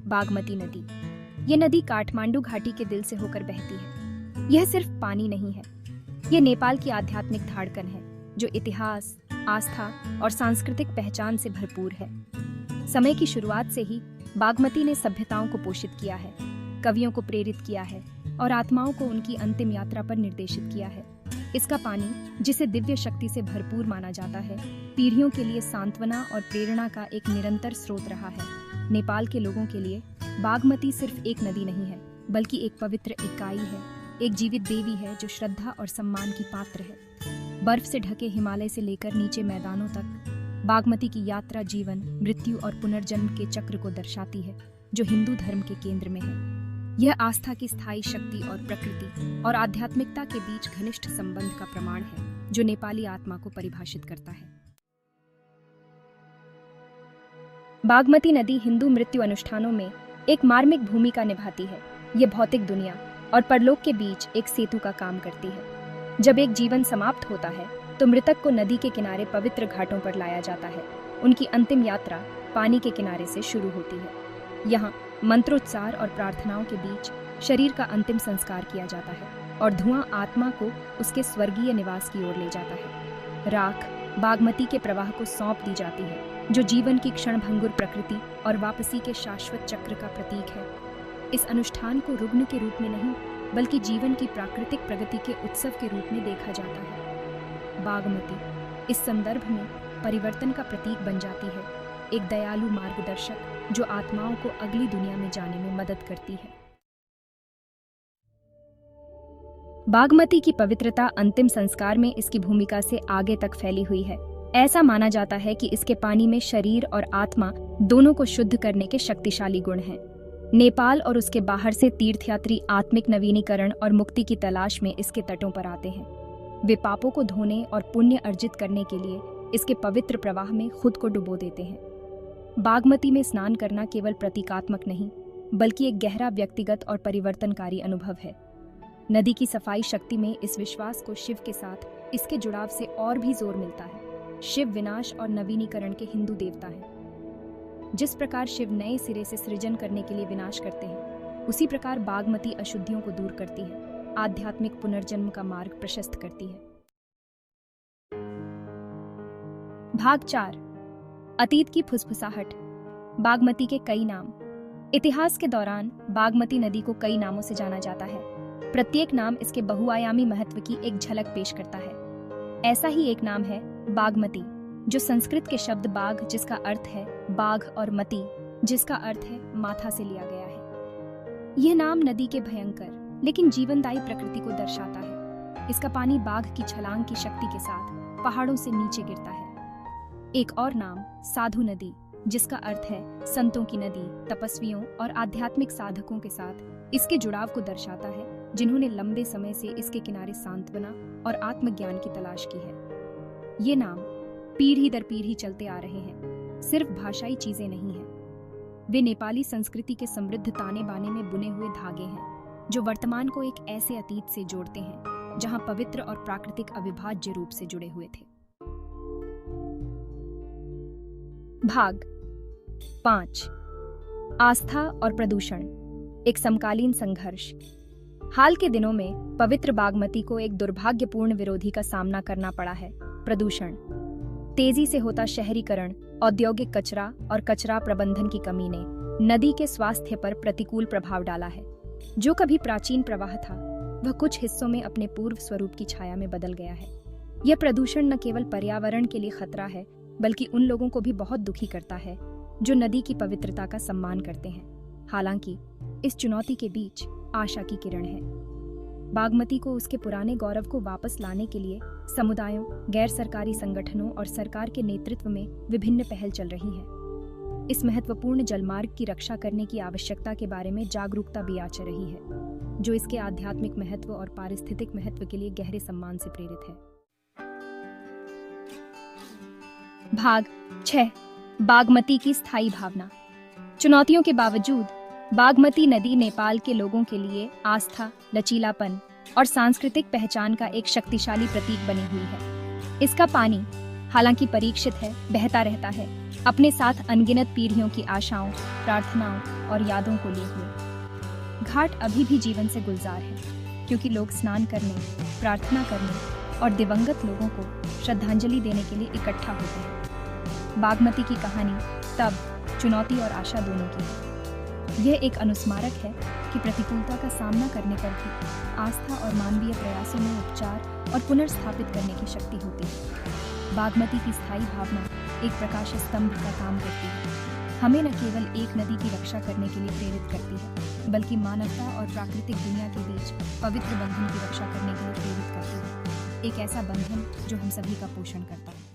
बागमती नदी। ये नदी काठमांडू घाटी के दिल से होकर बहती है। यह सिर्फ पानी नहीं है, ये नेपाल की आध्यात्मिक धड़कन है जो इतिहास, आस्था और सांस्कृतिक पहचान से भरपूर है। समय की शुरुआत से ही बागमती ने सभ्यताओं को पोषित किया है, कवियों को प्रेरित किया है और आत्माओं को उनकी अंतिम यात्रा पर निर्देशित किया है। इसका पानी, जिसे दिव्य शक्ति से भरपूर माना जाता है, पीढ़ियों के लिए सांत्वना और प्रेरणा का एक निरंतर स्रोत रहा है। नेपाल के लोगों के लिए बागमती सिर्फ एक नदी नहीं है, बल्कि एक पवित्र इकाई है, एक जीवित देवी है जो श्रद्धा और सम्मान की पात्र है। बर्फ से ढके हिमालय से लेकर नीचे मैदानों तक बागमती की यात्रा जीवन, मृत्यु और पुनर्जन्म के चक्र को दर्शाती है, जो हिंदू धर्म के केंद्र में है। यह आस्था की स्थायी शक्ति और प्रकृति और आध्यात्मिकता के बीच घनिष्ठ संबंध का प्रमाण है, जो नेपाली आत्मा को परिभाषित करता है। बागमती नदी हिंदू मृत्यु अनुष्ठानों में एक मार्मिक भूमिका निभाती है। ये भौतिक दुनिया और परलोक के बीच एक सेतु का काम करती है। जब एक जीवन समाप्त होता है तो मृतक को नदी के किनारे पवित्र घाटों पर लाया जाता है। उनकी अंतिम यात्रा पानी के किनारे से शुरू होती है। यहाँ मंत्रोच्चार और प्रार्थनाओं के बीच शरीर का अंतिम संस्कार किया जाता है और धुआं आत्मा को उसके स्वर्गीय निवास की ओर ले जाता है। राख बागमती के प्रवाह को सौंप दी जाती है, जो जीवन की क्षणभंगुर प्रकृति और वापसी के शाश्वत चक्र का प्रतीक है। इस अनुष्ठान को रुग्ण के रूप में नहीं, बल्कि जीवन की प्राकृतिक प्रगति के उत्सव के रूप में देखा जाता है। बागमती इस संदर्भ में परिवर्तन का प्रतीक बन जाती है, एक दयालु मार्गदर्शक जो आत्माओं को अगली दुनिया में जाने में मदद करती है। बागमती की पवित्रता अंतिम संस्कार में इसकी भूमिका से आगे तक फैली हुई है। ऐसा माना जाता है कि इसके पानी में शरीर और आत्मा दोनों को शुद्ध करने के शक्तिशाली गुण हैं। नेपाल और उसके बाहर से तीर्थयात्री आत्मिक नवीनीकरण और मुक्ति की तलाश में इसके तटों पर आते हैं। वे पापों को धोने और पुण्य अर्जित करने के लिए इसके पवित्र प्रवाह में खुद को डुबो देते हैं। बागमती में स्नान करना केवल प्रतीकात्मक नहीं, बल्कि एक गहरा व्यक्तिगत और परिवर्तनकारी अनुभव है। नदी की सफाई शक्ति में इस विश्वास को शिव के साथ इसके जुड़ाव से और भी जोर मिलता है। शिव विनाश और नवीनीकरण के हिंदू देवता हैं। जिस प्रकार शिव नए सिरे से सृजन करने के लिए विनाश करते हैं, उसी प्रकार बागमती अशुद्धियों को दूर करती है, आध्यात्मिक पुनर्जन्म का मार्ग प्रशस्त करती है। भाग 4, अतीत की फुसफुसाहट। बागमती के कई नाम। इतिहास के दौरान बागमती नदी को कई नामों से जाना जाता है। प्रत्येक नाम इसके बहुआयामी महत्व की एक झलक पेश करता है। ऐसा ही एक नाम है बागमती, जो संस्कृत के शब्द बाघ, जिसका अर्थ है बाघ, और मती, जिसका अर्थ है माथा, से लिया गया है। यह नाम नदी के भयंकर लेकिन जीवनदायी प्रकृति को दर्शाता है। इसका पानी बाघ की छलांग की शक्ति के साथ पहाड़ों से नीचे गिरता है। एक और नाम साधु नदी, जिसका अर्थ है संतों की नदी, तपस्वियों और आध्यात्मिक साधकों के साथ इसके जुड़ाव को दर्शाता है, जिन्होंने लंबे समय से इसके किनारे सांत्वना और आत्मज्ञान की तलाश की है। ये नाम पीढ़ी दर पीढ़ी चलते आ रहे हैं, सिर्फ भाषाई चीजें नहीं हैं। वे नेपाली संस्कृति के समृद्ध ताने बाने में बुने हुए धागे हैं, जो वर्तमान को एक ऐसे अतीत से जोड़ते हैं जहां पवित्र और प्राकृतिक अविभाज्य रूप से जुड़े हुए थे। भाग 5, आस्था और प्रदूषण, एक समकालीन संघर्ष। हाल के दिनों में पवित्र बागमती को एक दुर्भाग्यपूर्ण विरोधी का सामना करना पड़ा है, प्रदूषण। तेजी से होता शहरीकरण, औद्योगिक कचरा और कचरा प्रबंधन की कमी ने नदी के स्वास्थ्य पर प्रतिकूल प्रभाव डाला है। जो कभी प्राचीन प्रवाह था, वह कुछ हिस्सों में अपने पूर्व स्वरूप की छाया में बदल गया है। यह प्रदूषण न केवल पर्यावरण के लिए खतरा है, बल्कि उन लोगों को भी बहुत दुखी करता है जो नदी की पवित्रता का सम्मान करते हैं। हालांकि इस चुनौती के बीच आशा की किरण है। बागमती को उसके पुराने गौरव को वापस लाने के लिए समुदायों, गैर सरकारी संगठनों और सरकार के नेतृत्व में विभिन्न पहल चल रही है। इस महत्वपूर्ण जलमार्ग की रक्षा करने की आवश्यकता के बारे में जागरूकता भी आचर रही है, जो इसके आध्यात्मिक महत्व और पारिस्थितिक महत्व के लिए गहरे सम्मान से प्रेरित है। भाग 6, बागमती की स्थायी भावना। चुनौतियों के बावजूद बागमती नदी नेपाल के लोगों के लिए आस्था, लचीलापन और सांस्कृतिक पहचान का एक शक्तिशाली प्रतीक बनी हुई है। इसका पानी, हालांकि परीक्षित है, बहता रहता है, अपने साथ अनगिनत पीढ़ियों की आशाओं, प्रार्थनाओं और यादों को लिए हुए। घाट अभी भी जीवन से गुलजार है, क्योंकि लोग स्नान करने, प्रार्थना करने और दिवंगत लोगों को श्रद्धांजलि देने के लिए इकट्ठा होते हैं। बागमती की कहानी तब चुनौती और आशा दोनों की है। यह एक अनुस्मारक है कि प्रतिकूलता का सामना करने पर भी आस्था और मानवीय प्रयासों में उपचार और पुनर्स्थापित करने की शक्ति होती है। बागमती की स्थायी भावना एक प्रकाश स्तंभ का काम करती है। हमें न केवल एक नदी की रक्षा करने के लिए प्रेरित करती है, बल्कि मानवता और प्राकृतिक दुनिया के बीच पवित्र बंधन की रक्षा करने के लिए प्रेरित करती है। एक ऐसा बंधन जो हम सभी का पोषण करता है।